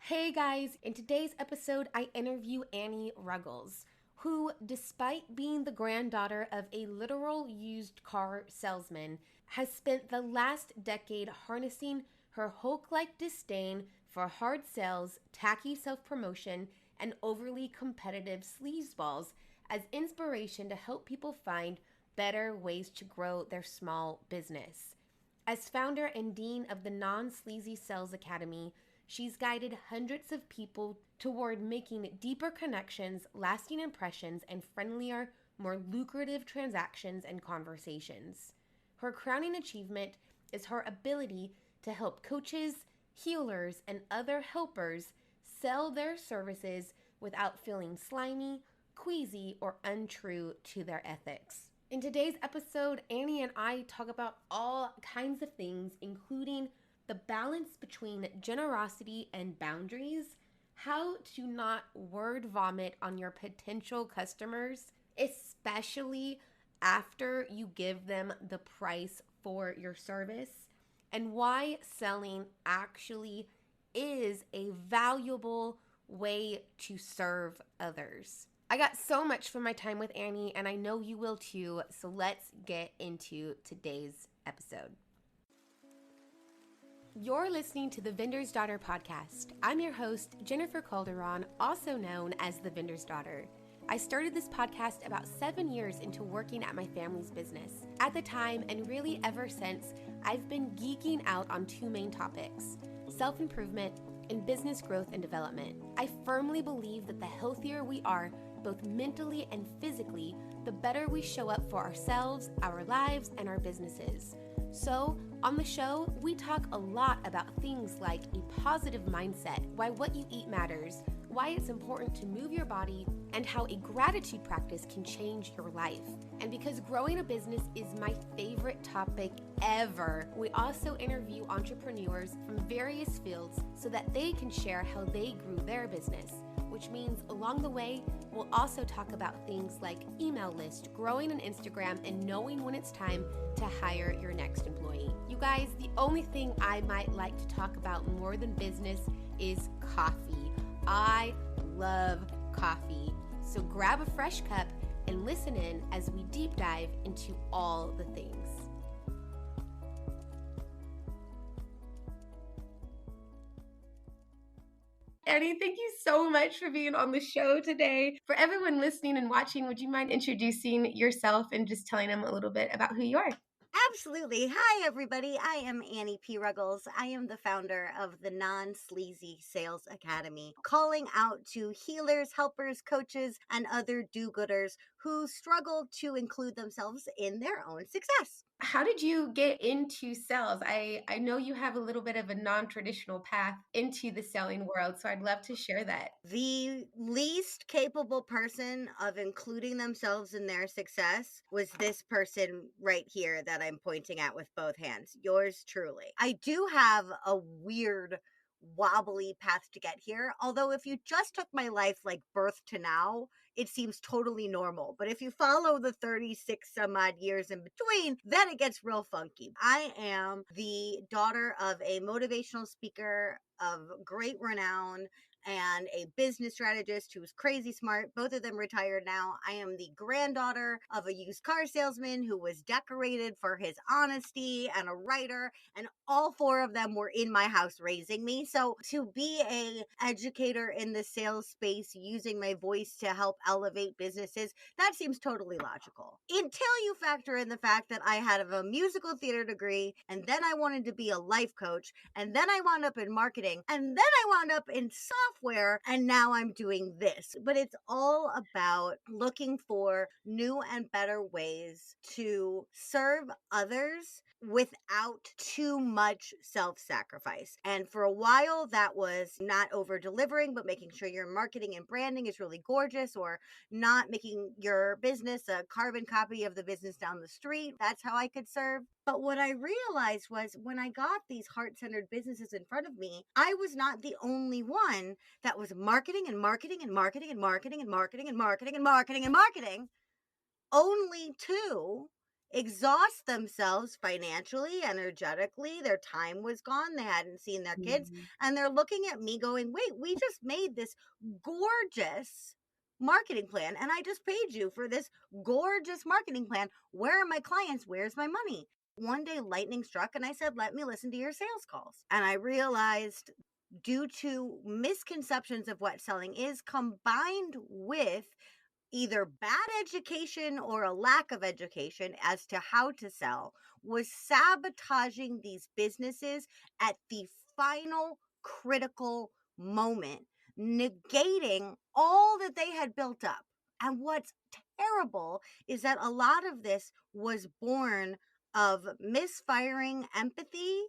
Hey guys, in today's episode, I interview Annie Ruggles, who, despite being the granddaughter of a literal used car salesman, has spent the last decade harnessing her Hulk like disdain for hard sales, tacky self promotion, and overly competitive sleazeballs as inspiration to help people find better ways to grow their small business. As founder and dean of the Non Sleazy Sales Academy, she's guided hundreds of people toward making deeper connections, lasting impressions, and friendlier, more lucrative transactions and conversations. Her crowning achievement is her ability to help coaches, healers, and other helpers sell their services without feeling slimy, queasy, or untrue to their ethics. In today's episode, Annie and I talk about all kinds of things, including the balance between generosity and boundaries, how to not word vomit on your potential customers, especially after you give them the price for your service, and why selling actually is a valuable way to serve others. I got so much from my time with Annie, and I know you will too, so let's get into today's episode. You're listening to the Vendor's Daughter podcast. I'm your host, Jennifer Calderon, also known as the Vendor's Daughter. I started this podcast about 7 years into working at my family's business. At the time, and really ever since, I've been geeking out on two main topics: self-improvement and business growth and development. I firmly believe that the healthier we are, both mentally and physically, the better we show up for ourselves, our lives, and our businesses. So, on the show, we talk a lot about things like a positive mindset, why what you eat matters, why it's important to move your body, and how a gratitude practice can change your life. And because growing a business is my favorite topic ever, we also interview entrepreneurs from various fields so that they can share how they grew their business. Which means along the way, we'll also talk about things like email list, growing an Instagram, and knowing when it's time to hire your next employee. You guys, the only thing I might like to talk about more than business is coffee. I love coffee. So grab a fresh cup and listen in as we deep dive into all the things. Annie, thank you so much for being on the show today. For everyone listening and watching, would you mind introducing yourself and just telling them a little bit about who you are? Absolutely. Hi, everybody. I am Annie P. Ruggles. I am the founder of the Non Sleazy Sales Academy, calling out to healers, helpers, coaches, and other do gooders who struggle to include themselves in their own success. How did you get into sales? I know you have a little bit of a non-traditional path into the selling world, so I'd love to share that. The least capable person of including themselves in their success was this person right here that I'm pointing at with both hands. Yours truly. I do have a weird, wobbly path to get here. Although, if you just took my life like birth to now, it seems totally normal. But if you follow the 36 some odd years in between, then it gets real funky. I am the daughter of a motivational speaker of great renown and a business strategist who's crazy smart. Both of them retired now. I am the granddaughter of a used car salesman who was decorated for his honesty, and a writer, and all four of them were in my house raising me. So to be a educator in the sales space using my voice to help elevate businesses, that seems totally logical. Until you factor in the fact that I had a musical theater degree, and then I wanted to be a life coach, and then I wound up in marketing, and then I wound up in software, and now I'm doing this. But it's all about looking for new and better ways to serve others without too much self-sacrifice. And for a while, that was not over-delivering, but making sure your marketing and branding is really gorgeous, or not making your business a carbon copy of the business down the street. That's how I could serve. But what I realized was when I got these heart-centered businesses in front of me, I was not the only one that was marketing and marketing and marketing and marketing and marketing and marketing and marketing and marketing. Only two exhaust themselves financially, energetically. Their time was gone. They hadn't seen their kids. Mhm. And they're looking at me going, wait, we just made this gorgeous marketing plan. And I just paid you for this gorgeous marketing plan. Where are my clients? Where's my money? One day, lightning struck, and I said, let me listen to your sales calls. And I realized, due to misconceptions of what selling is, combined with either bad education or a lack of education as to how to sell, was sabotaging these businesses at the final critical moment, negating all that they had built up. And what's terrible is that a lot of this was born of misfiring empathy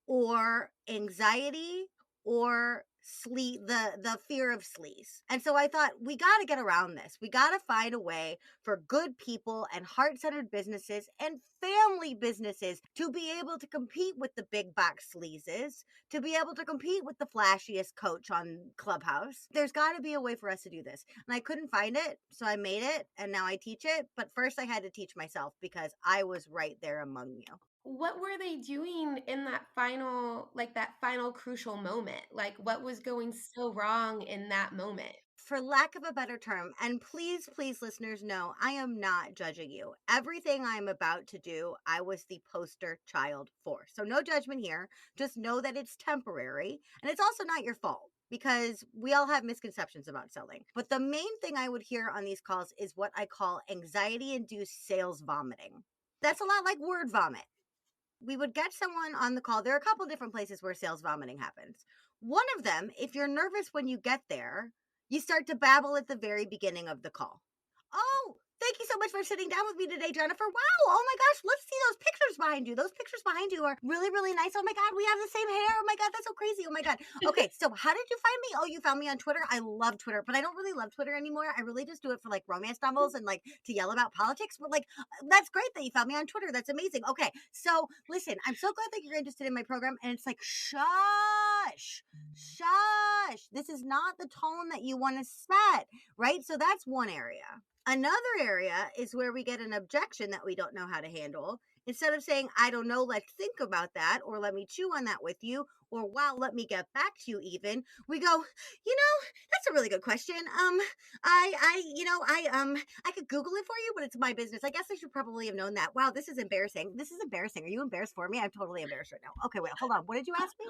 or anxiety or the fear of sleaze. And so I thought, we got to get around this. We got to find a way for good people and heart-centered businesses and family businesses to be able to compete with the big box sleazes, to be able to compete with the flashiest coach on Clubhouse. There's got to be a way for us to do this. And I couldn't find it, so I made it, and now I teach it. But first I had to teach myself because I was right there among you. What were they doing in that final crucial moment? Like, what was going so wrong in that moment? For lack of a better term, and please, please, listeners, know I am not judging you. Everything I'm about to do, I was the poster child for. So, no judgment here. Just know that it's temporary. And it's also not your fault because we all have misconceptions about selling. But the main thing I would hear on these calls is what I call anxiety induced sales vomiting. That's a lot like word vomit. We would get someone on the call. There are a couple different places where sales vomiting happens. One of them, if you're nervous when you get there, you start to babble at the very beginning of the call. Oh, thank you so much for sitting down with me today, Jennifer. Wow, oh my gosh, let's see those pictures behind you. Those pictures behind you are really, really nice. Oh my God, we have the same hair. Oh my God, that's so crazy. Oh my God. Okay, so how did you find me? Oh, you found me on Twitter. I love Twitter, but I don't really love Twitter anymore. I really just do it for like romance novels and like to yell about politics. But like, that's great that you found me on Twitter. That's amazing. Okay, so listen, I'm so glad that you're interested in my program. And it's like, shush, shush. This is not the tone that you want to set, right? So that's one area. Another area is where we get an objection that we don't know how to handle. Instead of saying, I don't know, let's think about that, or let me chew on that with you, or wow, let me get back to you even, we go, that's a really good question. I could Google it for you, but it's my business. I guess I should probably have known that. Wow, this is embarrassing. This is embarrassing. Are you embarrassed for me? I'm totally embarrassed right now. Okay, wait, hold on. What did you ask me?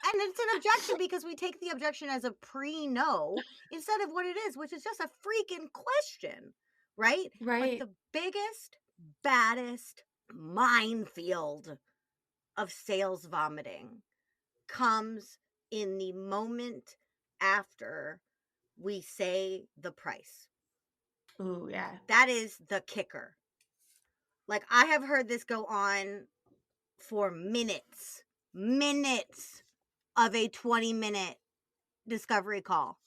And it's an objection because we take the objection as a pre-no instead of what it is, which is just a freaking question, right? But Right. the biggest, baddest minefield of sales vomiting comes in the moment after we say the price. Ooh, yeah. That is the kicker. Like, I have heard this go on for minutes of a 20-minute discovery call.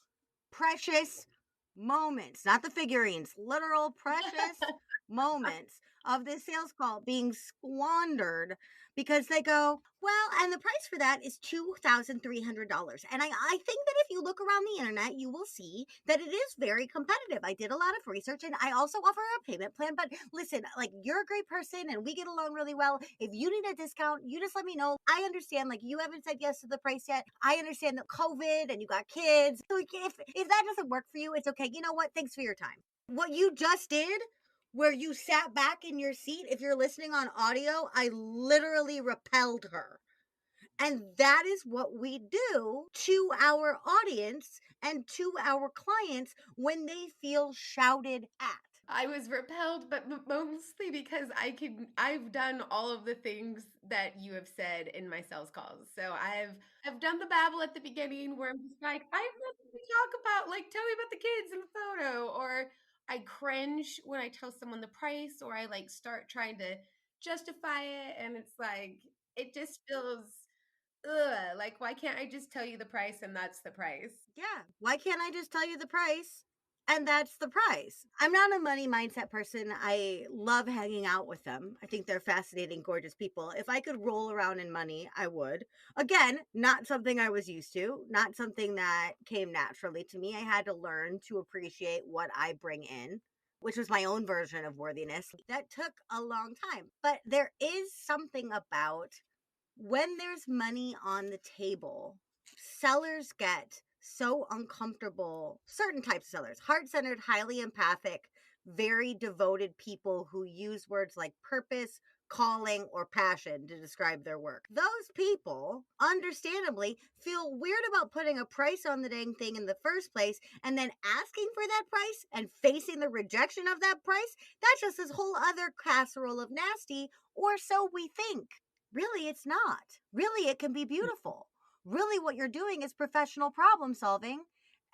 Precious moments, not the figurines, literal precious moments of this sales call being squandered because they go, well, and the price for that is $2,300. And I think that if you look around the internet, you will see that it is very competitive. I did a lot of research and I also offer a payment plan. But listen, like, you're a great person and we get along really well. If you need a discount, you just let me know. I understand, like, you haven't said yes to the price yet. I understand that COVID and you got kids. So if that doesn't work for you, it's okay. You know what? Thanks for your time. What you just did, where you sat back in your seat, if you're listening on audio, I literally repelled her. And that is what we do to our audience and to our clients when they feel shouted at. I was repelled, but mostly because I've done all of the things that you have said in my sales calls. So I've done the babble at the beginning where I'm just like, I have nothing to talk about. Like, tell me about the kids in the photo. Or I cringe when I tell someone the price, or I like start trying to justify it. And it's like, it just feels, ugh, like, why can't I just tell you the price and that's the price? Yeah. Why can't I just tell you the price? And that's the price. I'm not a money mindset person. I love hanging out with them. I think they're fascinating, gorgeous people. If I could roll around in money, I would. Again, not something I was used to, not something that came naturally to me. I had to learn to appreciate what I bring in which was my own version of worthiness. That took a long time. But there is something about when there's money on the table, sellers get so uncomfortable. Certain types of sellers, heart centered, highly empathic, very devoted people who use words like purpose, calling, or passion to describe their work. Those people, understandably, feel weird about putting a price on the dang thing in the first place and then asking for that price and facing the rejection of that price. That's just this whole other casserole of nasty, or so we think. Really, it's not. Really, it can be beautiful. Really, what you're doing is professional problem solving.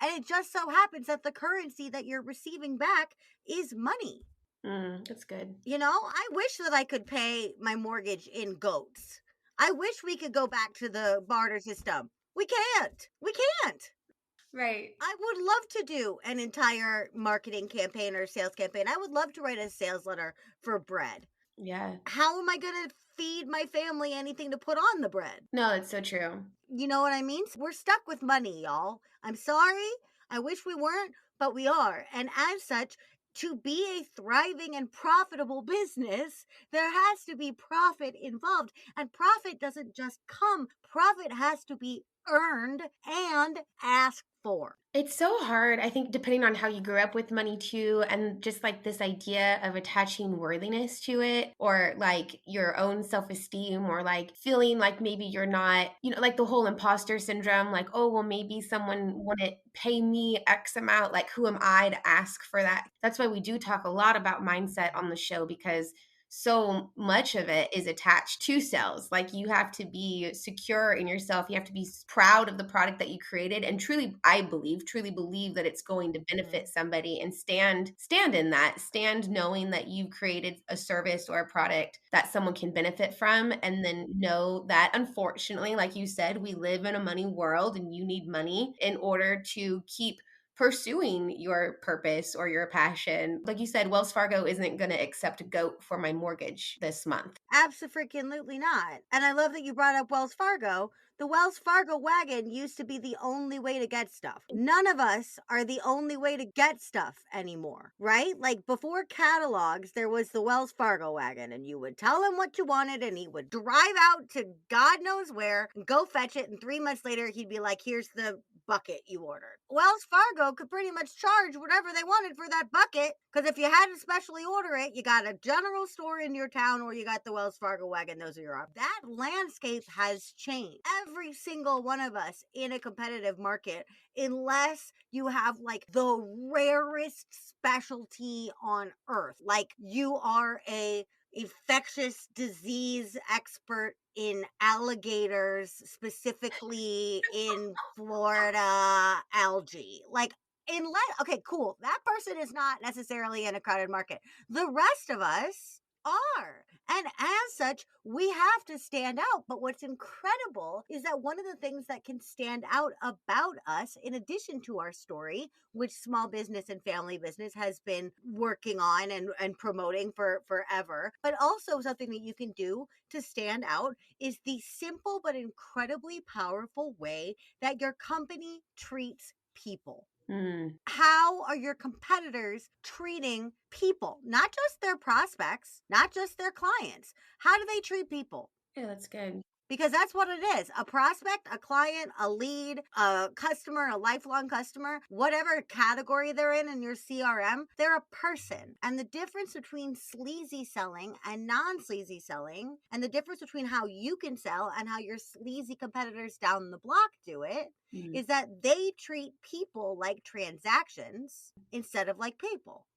And it just so happens that the currency that you're receiving back is money. That's good. I wish that I could pay my mortgage in goats. I wish we could go back to the barter system. We can't. We can't. Right. I would love to do an entire marketing campaign or sales campaign. I would love to write a sales letter for bread. Yeah. How am I going to feed my family anything to put on the bread? No, it's so true. You know what I mean? We're stuck with money, y'all. I'm sorry. I wish we weren't, but we are. And as such, to be a thriving and profitable business, there has to be profit involved. And profit doesn't just come, profit has to be earned and asked for. It's so hard, I think, depending on how you grew up with money too, and just like this idea of attaching worthiness to it, or like your own self esteem, or like feeling like maybe you're not, like the whole imposter syndrome, like, oh, well, maybe someone wouldn't pay me X amount. Like, who am I to ask for that? That's why we do talk a lot about mindset on the show, because so much of it is attached to sales. Like, you have to be secure in yourself. You have to be proud of the product that you created, and truly, I believe, truly believe that it's going to benefit somebody, and stand in that, stand knowing that you've created a service or a product that someone can benefit from. And then know that, unfortunately, like you said, we live in a money world, and you need money in order to keep pursuing your purpose or your passion. Like you said, Wells Fargo isn't going to accept a goat for my mortgage this month. Absolutely not. And I love that you brought up Wells Fargo. The Wells Fargo wagon used to be the only way to get stuff. None of us are the only way to get stuff anymore, right? Like before catalogs, there was the Wells Fargo wagon, and you would tell him what you wanted, and he would drive out to God knows where and go fetch it. And 3 months later, he'd be like, here's the bucket you ordered. Wells Fargo could pretty much charge whatever they wanted for that bucket, because if you had to specially order it, you got a general store in your town or you got the Wells Fargo wagon. Those are your options. That landscape has changed. Every single one of us in a competitive market, unless you have like the rarest specialty on earth, like you are a infectious disease expert in alligators, specifically in Florida algae. Like, okay, cool. That person is not necessarily in a crowded market. The rest of us are. And as such, we have to stand out. But what's incredible is that one of the things that can stand out about us, in addition to our story, which small business and family business has been working on and promoting for forever, but also something that you can do to stand out, is the simple but incredibly powerful way that your company treats people. How are your competitors treating people? Not just their prospects, not just their clients. How do they treat people? Yeah, that's good. Because that's what it is. A prospect, a client, a lead, a customer, a lifelong customer, whatever category they're in your CRM, they're a person. And the difference between sleazy selling and non-sleazy selling, and the difference between how you can sell and how your sleazy competitors down the block do it, is that they treat people like transactions instead of like people.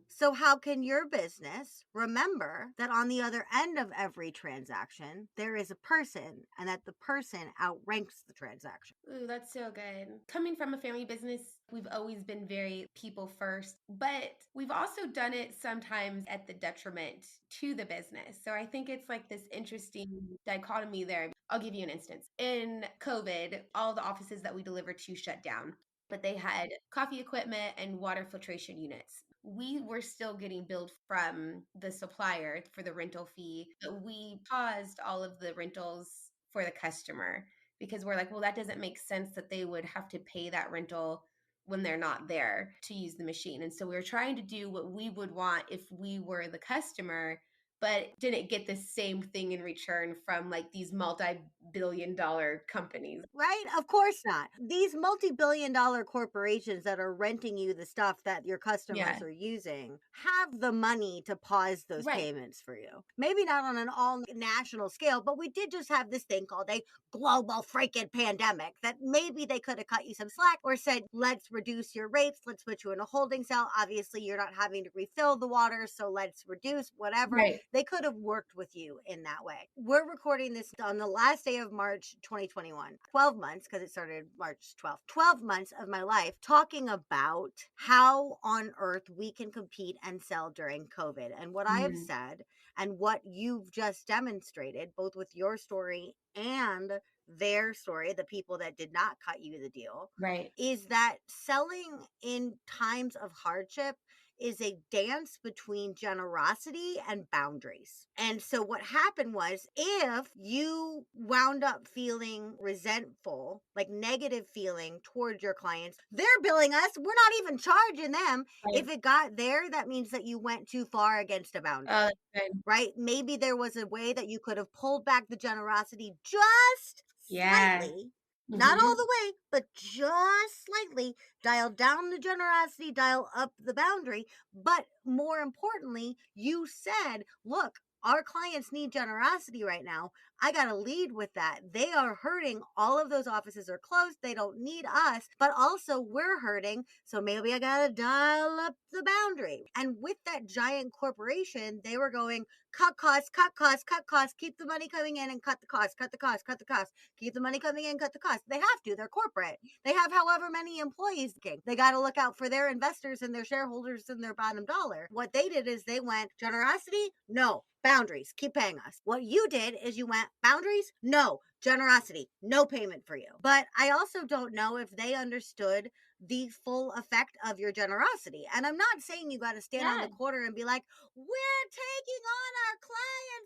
So how can your business remember that on the other end of every transaction, there is a person, and that the person outranks the transaction? Ooh, that's so good. Coming from a family business, we've always been very people first, but we've also done it sometimes at the detriment to the business. So I think it's like this interesting dichotomy there. I'll give you an instance. In COVID, all the offices that we delivered to shut down, but they had coffee equipment and water filtration units. We were still getting billed from the supplier for the rental fee, but we paused all of the rentals for the customer, because we're like, well, that doesn't make sense that they would have to pay that rental when they're not there to use the machine. And so we were trying to do what we would want if we were the customer, but didn't get the same thing in return from like these multi-billion-dollar companies. Right? Of course not. These multi-billion-dollar corporations that are renting you the stuff that your customers Yeah. are using have the money to pause those Right. payments for you. Maybe not on an all national scale, but we did just have this thing called a global freaking pandemic that maybe they could have cut you some slack or said, let's reduce your rates, let's put you in a holding cell. Obviously, you're not having to refill the water, so let's reduce whatever. Right. They could have worked with you in that way. We're recording this on the last day of March 2021. 12 months, because it started March 12th. 12 months of my life talking about how on earth we can compete and sell during COVID. And what I have said and what you've just demonstrated, both with your story and their story, the people that did not cut you the deal, Right. is that selling in times of hardship is a dance between generosity and boundaries. And so what happened was, if you wound up feeling resentful, like negative feeling towards your clients, they're billing us, we're not even charging them. Right. If it got there, that means that you went too far against a boundary. Oh, that's good. Right? Maybe there was a way that you could have pulled back the generosity just Yeah. slightly, not all the way, but just slightly. Dial down the generosity, dial up the boundary. But more importantly, you said, look, our clients need generosity right now. I got to lead with that. They are hurting. All of those offices are closed. They don't need us, but also we're hurting. So maybe I got to dial up the boundary. And with that giant corporation, they were going, cut costs, cut costs, cut costs, keep the money coming in and cut the costs, cut the costs, cut the costs, keep the money coming in, cut the costs. They have to. They're corporate. They have however many employees. They got to look out for their investors and their shareholders and their bottom dollar. What they did is they went, generosity? No. Boundaries, keep paying us. What you did is you went, boundaries? No. Generosity, no payment for you. But I also don't know if they understood the full effect of your generosity. And I'm not saying you got to stand on the corner and be like, we're taking on our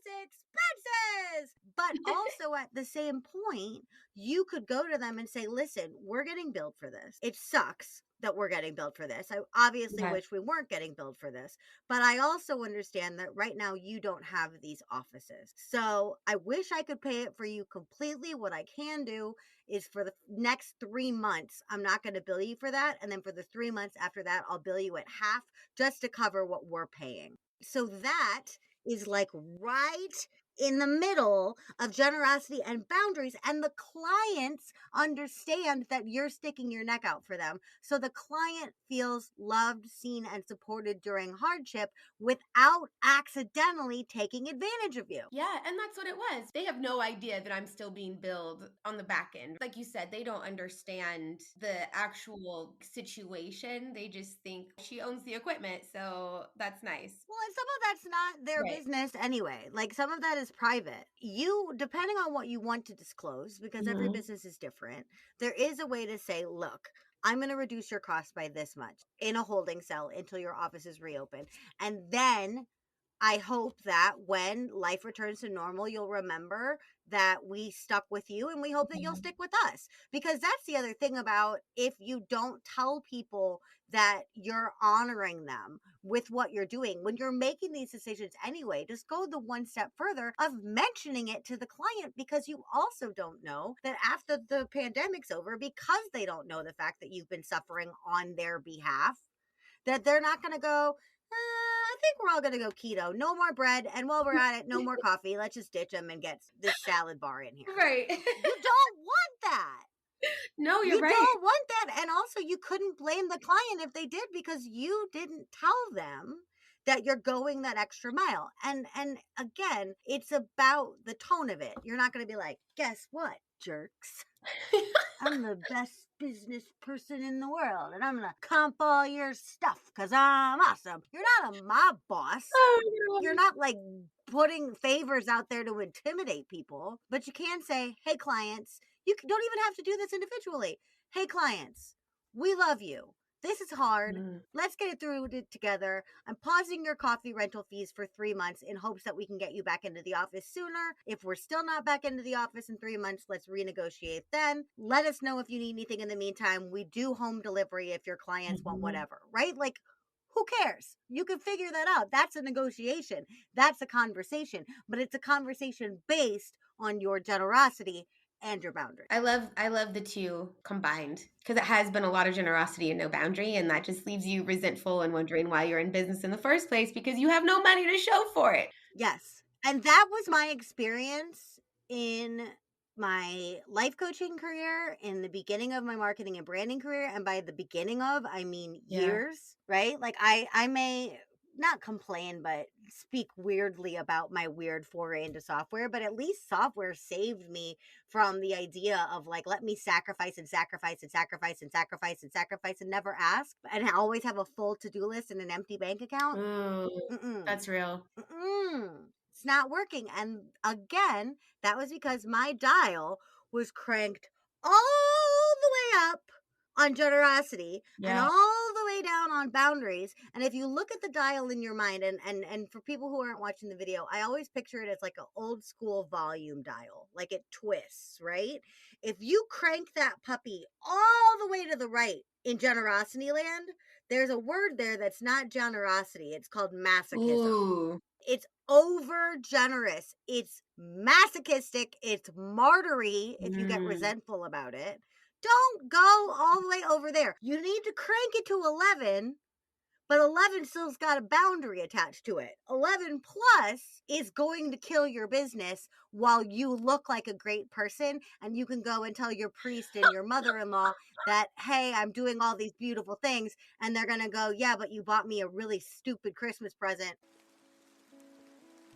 clients' expenses. But also at the same point, you could go to them and say, listen, we're getting billed for this. It sucks that we're getting billed for this. I obviously Yeah. wish we weren't getting billed for this, but I also understand that right now you don't have these offices. So I wish I could pay it for you completely. What I can do is for the next 3 months, I'm not going to bill you for that. And then for the 3 months after that, I'll bill you at half just to cover what we're paying. So that is like right in the middle of generosity and boundaries, and the clients understand that you're sticking your neck out for them, so the client feels loved, seen, and supported during hardship without accidentally taking advantage of you. Yeah, and that's what it was. They have no idea that I'm still being billed on the back end. Like you said, they don't understand the actual situation. They just think she owns the equipment, so that's nice. Well, and some of that's not their Right. business anyway. Like some of that is private. You, depending on what you want to disclose, because every Mhm. business is different, there is a way to say, look, I'm going to reduce your cost by this much in a holding cell until your office is reopened. And then I hope that when life returns to normal, you'll remember that we stuck with you, and we hope that you'll Yeah. stick with us. Because that's the other thing about, if you don't tell people that you're honoring them with what you're doing, when you're making these decisions anyway, just go the one step further of mentioning it to the client, because you also don't know that after the pandemic's over, because they don't know the fact that you've been suffering on their behalf, that they're not going to go, I think we're all going to go keto. No more bread. And while we're at it, no more coffee. Let's just ditch them and get this salad bar in here. Right. You don't want that. No, you're You right. don't want that. And also, you couldn't blame the client if they did, because you didn't tell them that you're going that extra mile. And again, it's about the tone of it. You're not going to be like, guess what, jerks? I'm the best business person in the world, and I'm gonna comp all your stuff because I'm awesome. You're not a mob boss. Oh, You're not like putting favors out there to intimidate people, but you can say, hey, clients, don't even have to do this individually. Hey, clients, we love you. This is hard. Mm. Let's get it through it together. I'm pausing your coffee rental fees for 3 months in hopes that we can get you back into the office sooner. If we're still not back into the office in 3 months, let's renegotiate then. Let us know if you need anything in the meantime. We do home delivery if your clients want Mhm. whatever, right? Like, who cares? You can figure that out. That's a negotiation. That's a conversation, but it's a conversation based on your generosity and your boundary. I love the two combined because it has been a lot of generosity and no boundary, and that just leaves you resentful and wondering why you're in business in the first place because you have no money to show for it. Yes. And that was my experience in my life coaching career, in the beginning of my marketing and branding career. And by the beginning of, I mean Yeah. years, right? Like I may not complain, but speak weirdly about my weird foray into software, but at least software saved me from the idea of like, let me sacrifice and sacrifice and sacrifice and sacrifice and sacrifice and never ask and always have a full to-do list and an empty bank account. Ooh, Mm-mm. that's real. Mm-mm. It's not working. And again, that was because my dial was cranked all the way up on generosity and Yeah. all the way down on boundaries. And if you look at the dial in your mind, and for people who aren't watching the video, I always picture it as like an old school volume dial, like it twists, right? If you crank that puppy all the way to the right in generosity land, there's a word there that's not generosity. It's called masochism. Ooh. It's over generous. It's masochistic. It's martyry if you get Mm. resentful about it. Don't go all the way over there. You need to crank it to 11, but 11 still's got a boundary attached to it. 11 plus is going to kill your business while you look like a great person and you can go and tell your priest and your mother-in-law that, hey, I'm doing all these beautiful things. And they're going to go, yeah, but you bought me a really stupid Christmas present.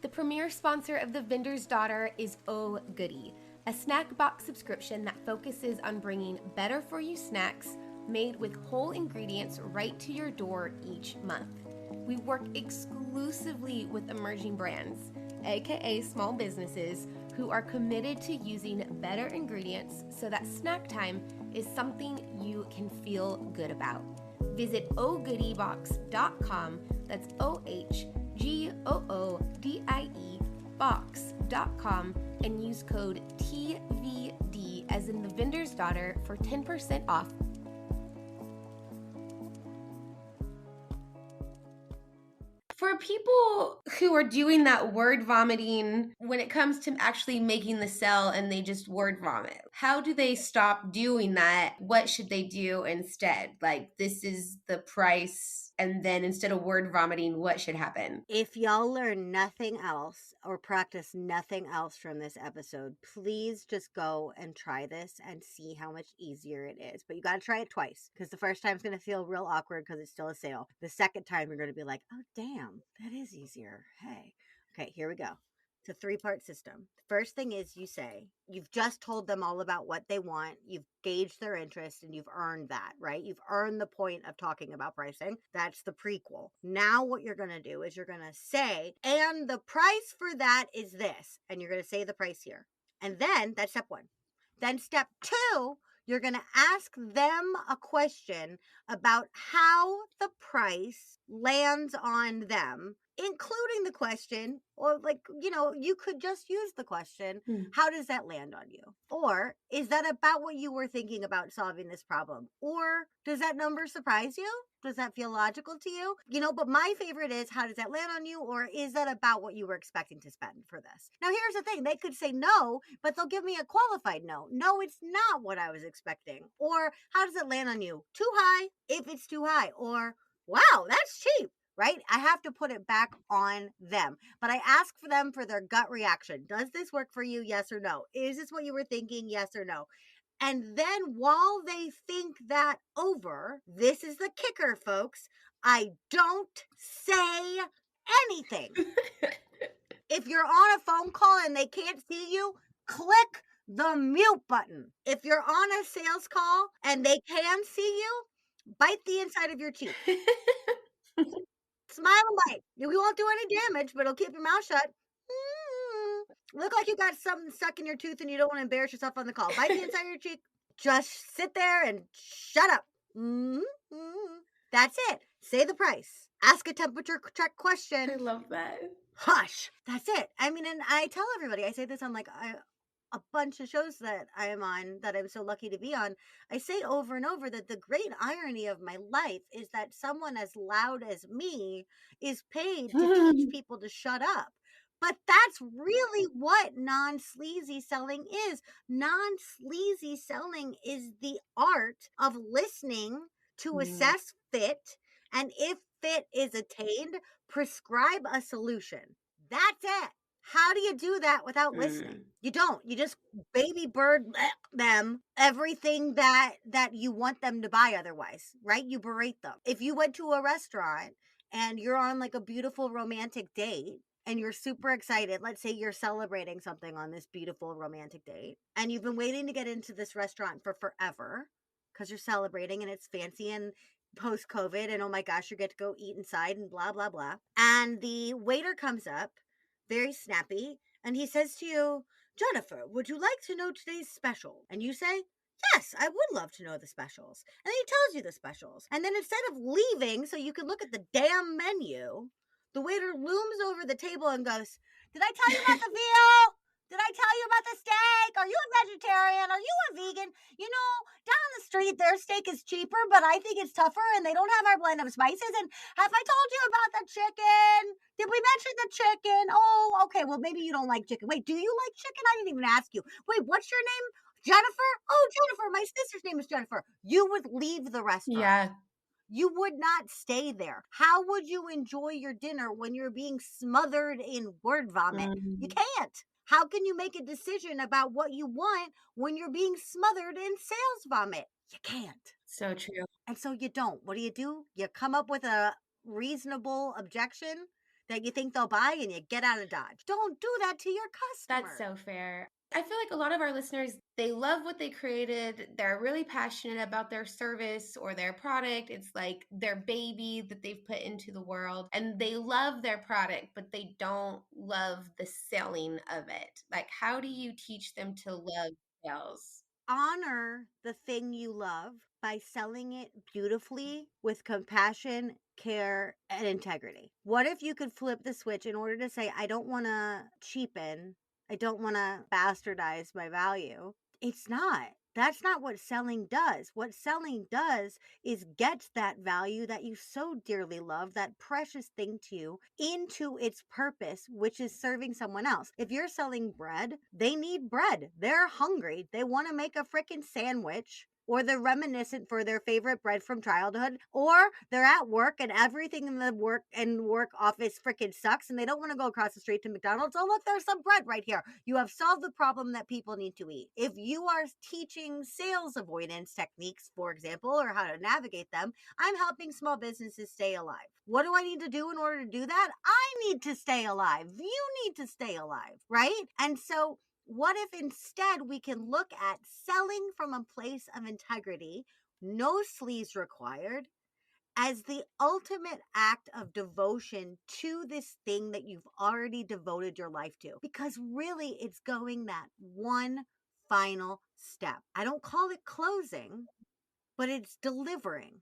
The premier sponsor of The Vendor's Daughter is Oh Goody, a snack box subscription that focuses on bringing better for you snacks made with whole ingredients right to your door each month. We work exclusively with emerging brands, aka small businesses, who are committed to using better ingredients so that snack time is something you can feel good about. Visit ohgoodiebox.com, that's OHGOODIE box.com, and use code TVD as in the vendor's daughter for 10% off. For people who are doing that word vomiting when it comes to actually making the sell and they just word vomit, how do they stop doing that? What should they do instead? Like, this is the price, and then instead of word vomiting, what should happen? If y'all learn nothing else or practice nothing else from this episode, please just go and try this and see how much easier it is. But you got to try it twice because the first time's going to feel real awkward because it's still a sale. The second time, you're going to be like, oh, damn, that is easier. Hey. Okay, here we go. It's a 3-part system. The first thing is you say, you've just told them all about what they want. You've gauged their interest and you've earned that, right? You've earned the point of talking about pricing. That's the prequel. Now what you're going to do is you're going to say, and the price for that is this. And you're going to say the price here. And then that's step 1. Then step 2, you're going to ask them a question about how the price lands on them, including the question, or like, you could just use the question, how does that land on you? Or is that about what you were thinking about solving this problem? Or does that number surprise you? Does that feel logical to you? But my favorite is, how does that land on you? Or is that about what you were expecting to spend for this? Now, here's the thing. They could say no, but they'll give me a qualified no. No, it's not what I was expecting. Or how does it land on you? Too high if it's too high. Or, wow, that's cheap. Right? I have to put it back on them. But I ask for them for their gut reaction. Does this work for you? Yes or no? Is this what you were thinking? Yes or no? And then while they think that over, this is the kicker, folks. I don't say anything. If you're on a phone call and they can't see you, click the mute button. If you're on a sales call and they can see you, bite the inside of your cheek. Smile and bite. We won't do any damage, but it'll keep your mouth shut. Look like you got something stuck in your tooth and you don't want to embarrass yourself on the call. Bite the inside of your cheek. Just sit there and shut up. Mm-hmm. Mm-hmm. That's it. Say the price. Ask a temperature check I question. love that. Hush. That's it. I mean, and I tell everybody, I say this on like a bunch of shows that I am on that I'm so lucky to be on. I say over and over that the great irony of my life is that someone as loud as me is paid to teach people to shut up. But that's really what non sleazy selling is. Non sleazy selling is the art of listening to Mm, assess fit. And if fit is attained, prescribe a solution. That's it. How do you do that without listening? mm. You don't. You just baby bird them everything that you want them to buy otherwise, right? You berate them. If you went to a restaurant and you're on like a beautiful romantic date and you're super excited, let's say you're celebrating something on this beautiful romantic date and you've been waiting to get into this restaurant for forever because you're celebrating and it's fancy and post COVID, and oh my gosh, you get to go eat inside and blah, blah, blah. And the waiter comes up, very snappy, and he says to you, Jennifer, would you like to know today's special? And you say, yes, I would love to know the specials. And then he tells you the specials. And then instead of leaving so you can look at the damn menu, the waiter looms over the table and goes, did I tell you about the veal? Did I tell you about the steak? Are you a vegetarian? Are you a vegan? You know, down the street, their steak is cheaper, but I think it's tougher and they don't have our blend of spices. And have I told you about the chicken? Did we mention the chicken? Oh, okay. Well, maybe you don't like chicken. Wait, do you like chicken? I didn't even ask you. Wait, what's your name? Jennifer? Oh, Jennifer. My sister's name is Jennifer. You would leave the restaurant. Yeah. You would not stay there. How would you enjoy your dinner when you're being smothered in word vomit? You Mm. can't. How can you make a decision about what you want when you're being smothered in sales vomit? You can't. So true. And so you don't. What do? You come up with a reasonable objection that you think they'll buy and you get out of Dodge. Don't do that to your That's customer. so fair. I feel like a lot of our listeners, they love what they created. They're really passionate about their service or their product. It's like their baby that they've put into the world and they love their product, but they don't love the selling of it. Like, how do you teach them to love sales? Honor the thing you love by selling it beautifully with compassion, care, and integrity. What if you could flip the switch in order to say, I don't want to cheapen, I don't want to bastardize my value? It's not. That's not what selling does. What selling does is gets that value that you so dearly love, that precious thing to you, into its purpose, which is serving someone else. If you're selling bread, they need bread. They're hungry. They want to make a freaking sandwich. Or they're reminiscent for their favorite bread from childhood, or they're at work and everything in the work office freaking sucks and they don't want to go across the street to McDonald's. Oh, look, there's some bread right here. You have solved the problem that people need to eat. If you are teaching sales avoidance techniques, for example, or how to navigate them, I'm helping small businesses stay alive. What do I need to do in order to do that? I need to stay alive. You need to stay alive, right? And so what if instead we can look at selling from a place of integrity, no sleaze required, as the ultimate act of devotion to this thing that you've already devoted your life to? Because really, it's going that one final step. I don't call it closing, but it's delivering,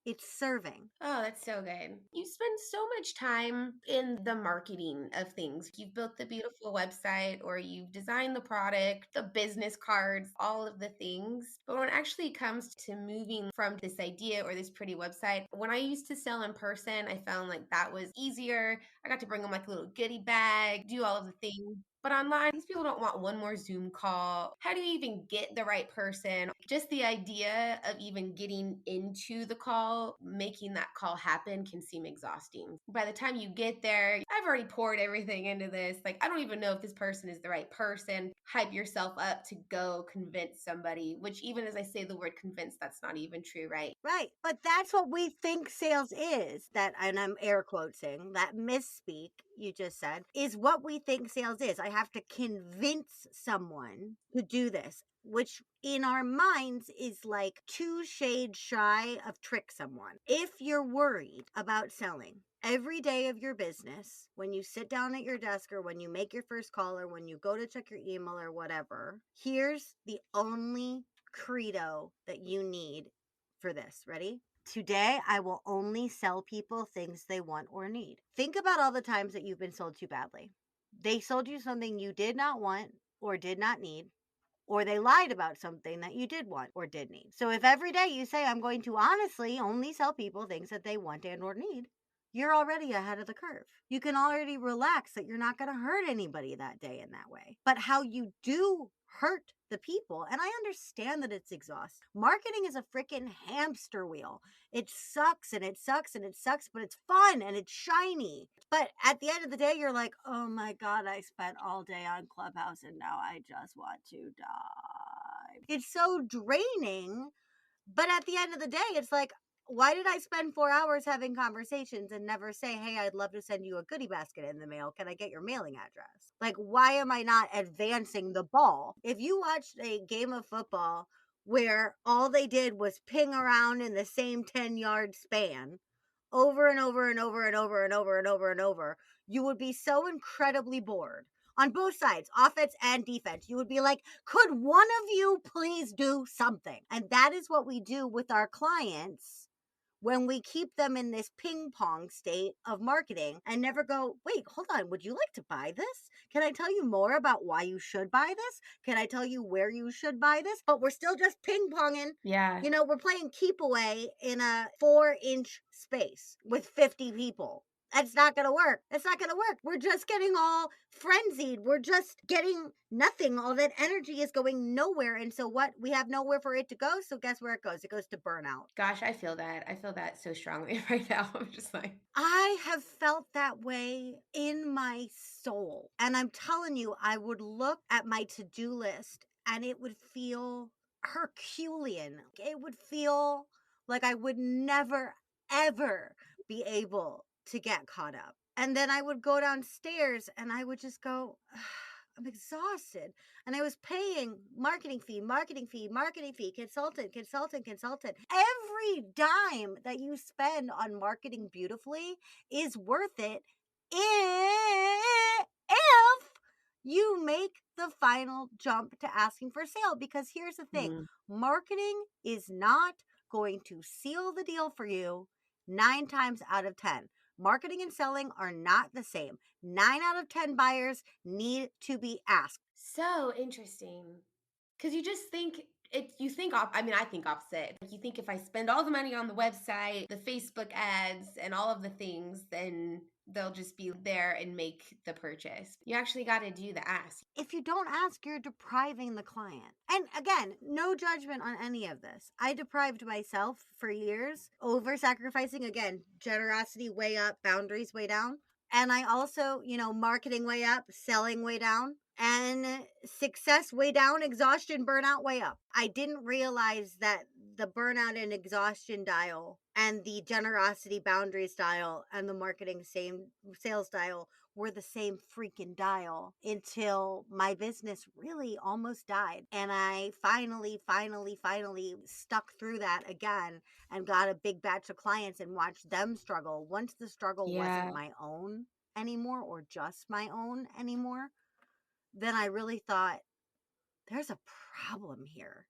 it's serving. Oh, that's so good. You spend so much time in the marketing of things. You've built the beautiful website or you've designed the product, the business cards, all of the things. But when it actually comes to moving from this idea or this pretty website, when I used to sell in person, I found like that was easier. I got to bring them like a little goodie bag, do all of the things. But online, these people don't want one more Zoom call. How do you even get the right person? Just the idea of even getting into the call, making that call happen can seem exhausting. By the time you get there, I've already poured everything into this. Like, I don't even know if this person is the right person. Hype yourself up to go convince somebody, which, even as I say the word convince, that's not even true, right? Right. But that's what we think sales is. That, and I'm air quoting, that misspeak you just said is what we think sales is. I have to convince someone to do this, which in our minds is like two shades shy of trick someone. If you're worried about selling every day of your business, when you sit down at your desk or when you make your first call or when you go to check your email or whatever, here's the only credo that you need for this. Ready? Today, I will only sell people things they want or need. Think about all the times that you've been sold to badly. They sold you something you did not want or did not need, or they lied about something that you did want or did need. So if every day you say, I'm going to honestly only sell people things that they want and or need, you're already ahead of the curve. You can already relax that you're not going to hurt anybody that day in that way. But how you do hurt the people, and I understand that it's exhausting. Marketing is a freaking hamster wheel. It sucks and it sucks and it sucks, but it's fun and it's shiny. But at the end of the day, you're like, oh my God, I spent all day on Clubhouse and now I just want to die. It's so draining. But at the end of the day, it's like, why did I spend 4 hours having conversations and never say, hey, I'd love to send you a goodie basket in the mail. Can I get your mailing address? Like, why am I not advancing the ball? If you watched a game of football where all they did was ping around in the same 10-yard span over and over and over and over and over and over and over, you would be so incredibly bored on both sides, offense and defense. You would be like, could one of you please do something? And that is what we do with our clients when we keep them in this ping pong state of marketing and never go, wait, hold on, would you like to buy this? Can I tell you more about why you should buy this? Can I tell you where you should buy this? But we're still just ping ponging. Yeah. You know, we're playing keep away in a 4-inch space with 50 people. That's not going to work. It's not going to work. We're just getting all frenzied. We're just getting nothing. All that energy is going nowhere. And so what? We have nowhere for it to go. So guess where it goes? It goes to burnout. Gosh, I feel that. I feel that so strongly right now. I'm just like, I have felt that way in my soul. And I'm telling you, I would look at my to-do list and it would feel Herculean. It would feel like I would never, ever be able to get caught up. And then I would go downstairs and I would just go, I'm exhausted. And I was paying marketing fee, consultant. Every dime that you spend on marketing beautifully is worth it if you make the final jump to asking for sale. Because here's the thing, marketing is not going to seal the deal for you 9 times out of 10. Marketing and selling are not the same. 9 out of 10 buyers need to be asked. so interesting. Because you just think it, you think off. I mean, I think opposite. You think if I spend all the money on the website, the Facebook ads, and all of the things, then they'll just be there and make the purchase. You actually got to do the ask. If you don't ask, you're depriving the client. And again, no judgment on any of this. I deprived myself for years, over sacrificing, again, generosity way up, boundaries way down. And I also, marketing way up, selling way down, and success way down, exhaustion, burnout way up. I didn't realize that the burnout and exhaustion dial and the generosity boundaries dial and the marketing sales dial were the same freaking dial until my business really almost died. And I finally stuck through that again and got a big batch of clients and watched them struggle. Once the struggle wasn't my own anymore or just my own anymore, then I really thought there's a problem here.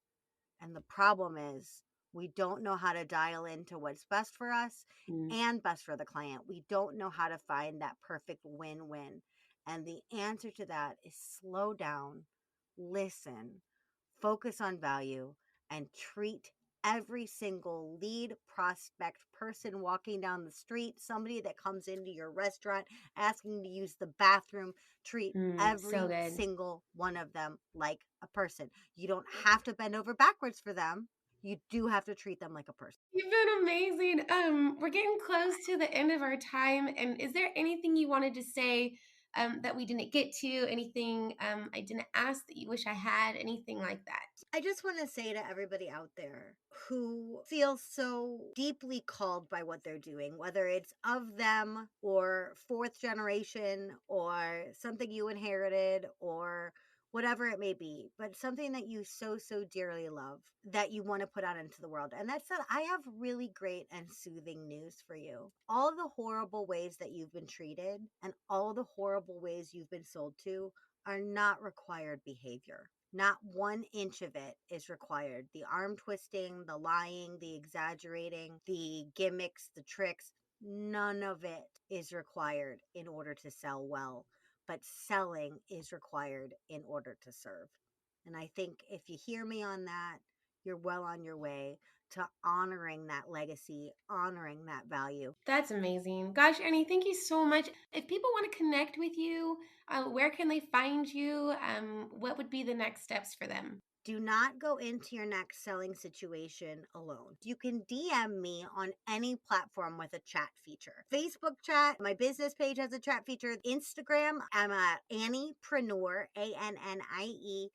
And the problem is we don't know how to dial into what's best for us and best for the client. We don't know how to find that perfect win-win. And the answer to that is slow down, listen, focus on value, and treat every single lead, prospect, person walking down the street, somebody that comes into your restaurant asking to use the bathroom, treat every single one of them like a person. You don't have to bend over backwards for them. You do have to treat them like a person. You've been amazing. We're getting close to the end of our time. And is there anything you wanted to say that we didn't get to? Anything I didn't ask that you wish I had? Anything like that? I just want to say to everybody out there who feels so deeply called by what they're doing, whether it's of them or fourth generation or something you inherited or whatever it may be, but something that you so dearly love that you want to put out into the world. And that's that I have really great and soothing news for you. All the horrible ways that you've been treated and all the horrible ways you've been sold to are not required behavior. Not 1 inch of it is required. The arm twisting, the lying, the exaggerating, the gimmicks, the tricks, none of it is required in order to sell well. But selling is required in order to serve. And I think if you hear me on that, you're well on your way to honoring that legacy, honoring that value. That's amazing. Gosh, Annie, thank you so much. If people want to connect with you, where can they find you? What would be the next steps for them? Do not go into your next selling situation alone. You can DM me on any platform with a chat feature. Facebook chat, my business page has a chat feature. Instagram, I'm at Anniepreneur, ANNIEPRENEUR.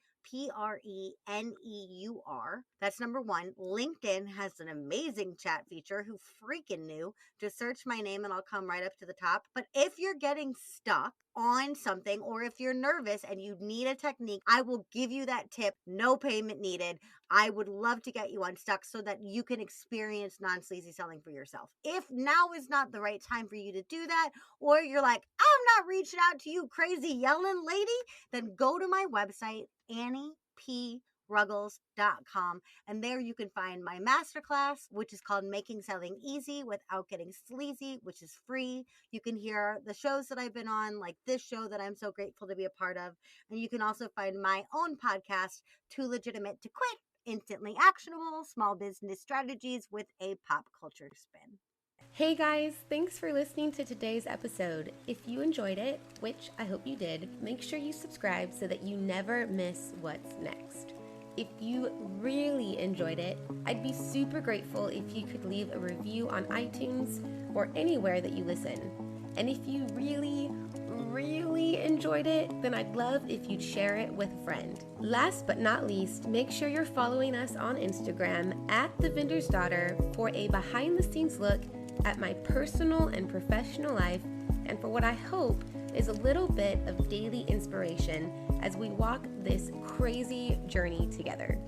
That's number one. LinkedIn has an amazing chat feature. Who freaking knew? Just search my name and I'll come right up to the top. But if you're getting stuck on something, or if you're nervous and you need a technique, I will give you that tip. No payment needed. I would love to get you unstuck so that you can experience non-sleazy selling for yourself. If now is not the right time for you to do that, or you're like, I'm not reaching out to you crazy yelling lady, then go to my website, AnniePRuggles.com, and there you can find my masterclass, which is called Making Selling Easy Without Getting Sleazy, which is free. You can hear the shows that I've been on, like this show that I'm so grateful to be a part of. And you can also find my own podcast, Too Legitimate to Quit, Instantly Actionable Small Business Strategies with a Pop Culture Spin. Hey guys, thanks for listening to today's episode. If you enjoyed it, which I hope you did, make sure you subscribe so that you never miss what's next. If you really enjoyed it, I'd be super grateful if you could leave a review on iTunes or anywhere that you listen. And if you really enjoyed it, then I'd love if you'd share it with a friend. Last but not least, make sure you're following us on Instagram at The Vendor's Daughter for a behind-the-scenes look at my personal and professional life, and for what I hope is a little bit of daily inspiration as we walk this crazy journey together.